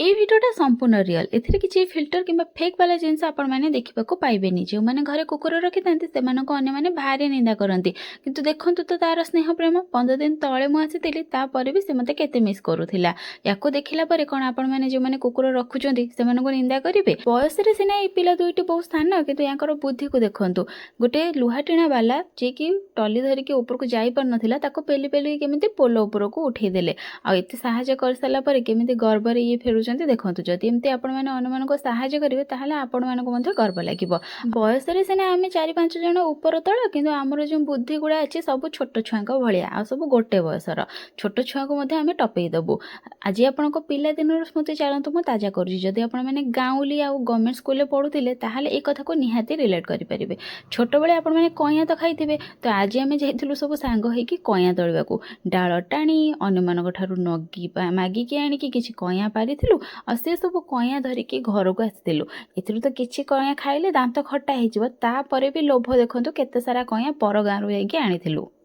এই ভিডিଓଟା ସମ୍ପୂର୍ଣ୍ଣ ରିଅଲ୍। ଏଥିରେ କିଛି ଫିଲ୍ଟର କିମ୍ବା ଫେକ୍ ବାଲା ଜିନିଷ ଆପଣମାନେ ଦେଖିବାକୁ ପାଇବେନି। ଯେଉଁମାନେ ଘରେ କୁକୁର ରଖିଥାନ୍ତି ସେମାନଙ୍କୁ ଅନ୍ୟମାନେ ଭାରି ନିନ୍ଦା କରନ୍ତି, କିନ୍ତୁ ଦେଖନ୍ତୁ ତ ତାର ସ୍ନେହ ପ୍ରେମ। 15 ଦିନ ତଳେ ମୁଁ ଆସିଥିଲି, ତାପରେ ବି ସେ ମୋତେ କେତେ ମିସ୍ କରୁଥିଲା। ୟାକୁ ଦେଖିଲା ପରେ କ'ଣ ଆପଣମାନେ ଯେଉଁମାନେ କୁକୁର ରଖୁଛନ୍ତି ସେମାନଙ୍କୁ ନିନ୍ଦା କରିବେ? ବୟସରେ ସିନା ଏଇ ପିଲା ଦୁଇଟି ବହୁତ ସାନ, କିନ୍ତୁ ୟାଙ୍କର ବୁଦ୍ଧିକୁ ଦେଖନ୍ତୁ। ଗୋଟେ ଲୁହା ଟିଣା ବାଲା ଯିଏକି ଟଲି ଧରିକି ଉପରକୁ ଯାଇପାରୁନଥିଲା, ତାକୁ ପେଲି ପେଲି କେମିତି ପୋଲ ଉପରକୁ ଉଠେଇ ଦେଲେ। ଆଉ ଏତେ ସାହାଯ୍ୟ କରିସାରିଲା ପରେ କେମିତି ଗର୍ବରେ ଇଏ ଫେରୁଛନ୍ତି ଦେଖନ୍ତୁ। ଯଦି ଏମିତି ଆପଣମାନେ ଅନ୍ୟମାନଙ୍କୁ ସାହାଯ୍ୟ କରିବେ ତାହେଲେ ଆପଣମାନଙ୍କୁ ମଧ୍ୟ ଗର୍ବ ଲାଗିବ। ବୟସରେ ସିନା ଆମେ 4-5 ଜଣ ଉପର ତଳ, କିନ୍ତୁ ଆମର ଯେଉଁ ବୁଦ୍ଧି ଗୁଡ଼ା ଅଛି ସବୁ ଛୋଟ ଛୁଆଙ୍କ ଭଳିଆ, ଆଉ ସବୁ ଗୋଟେ ବୟସର। ଛୋଟ ଛୁଆଙ୍କୁ ମଧ୍ୟ ଆମେ ଟପେଇ ଦେବୁ। ଆଜି ଆପଣଙ୍କ ପିଲାଦିନର ସ୍ମୃତି ଚାଲନ୍ତୁ ମୁଁ ତାଜା କରୁଛି। ଯଦି ଆପଣମାନେ ଗାଉଁଲି ଆଉ ଗଭର୍ଣ୍ଣମେଣ୍ଟ ସ୍କୁଲରେ ପଢ଼ୁଥିଲେ ତାହେଲେ এই କଥାକୁ ନିହାତି ରିଲେଟ୍ କରିପାରିବେ। ଛୋଟବେଳେ ଆପଣମାନେ କଇଁଆ ତ ଖାଇଥିବେ, ତ ଆଜି ଆମେ ଯାଇଥିଲୁ ସବୁ ସାଙ୍ଗ ହେଇକି କଇଁଆ ତୋଳିବାକୁ। ଡାଳ ଟାଣି ଅନ୍ୟମାନଙ୍କ ଠାରୁ ମାଗିକି ଆଣିକି କିଛି କଇଁଆ ପାରିଥିଲୁ, ଆଉ ସେ ସବୁ କଇଁଆ ଧରିକି ଘରକୁ ଆସିଥିଲୁ। ଏଥିରୁ ତ କିଛି କଇଁଆ ଖାଇଲେ ଦାନ୍ତ ଖଟା ହେଇଯିବ, ତାପରେ ବି ଲୋଭ ଦେଖନ୍ତୁ କେତେ ସାରା କଇଁଆ ପର ଗାଁରୁ ଯାଇକି ଆଣିଥିଲୁ।